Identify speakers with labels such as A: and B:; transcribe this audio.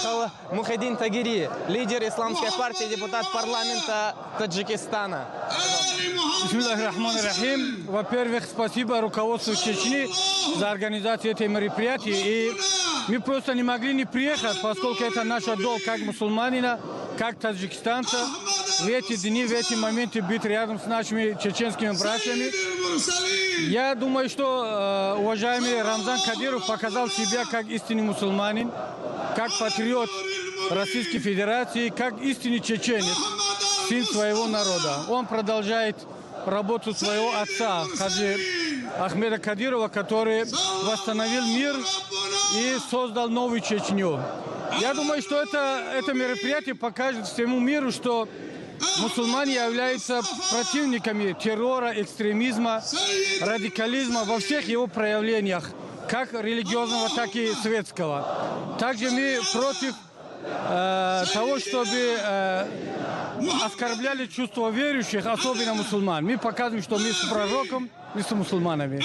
A: приехал Мухиддин Тагири, лидер исламской партии, депутат парламента Таджикистана.
B: Бисмиллахир-рахманир-рахим. Во-первых, спасибо руководству Чечни за организацию этой мероприятия. И мы просто не могли не приехать, поскольку это наш долг как мусульманина, как таджикистанца. В эти дни, в эти моменты быть рядом с нашими чеченскими братьями. Я думаю, что уважаемый Рамзан Кадиров показал себя как истинный мусульманин, как патриот Российской Федерации, как истинный чеченец, сын своего народа. Он продолжает работу своего отца, Хаджи Ахмеда Кадирова, который восстановил мир и создал новую Чечню. Я думаю, что это мероприятие покажет всему миру, что мусульмане являются противниками террора, экстремизма, радикализма во всех его проявлениях, как религиозного, так и светского. Также мы против того, чтобы оскорбляли чувства верующих, особенно мусульман. Мы показываем, что мы с пророком, мы с мусульманами.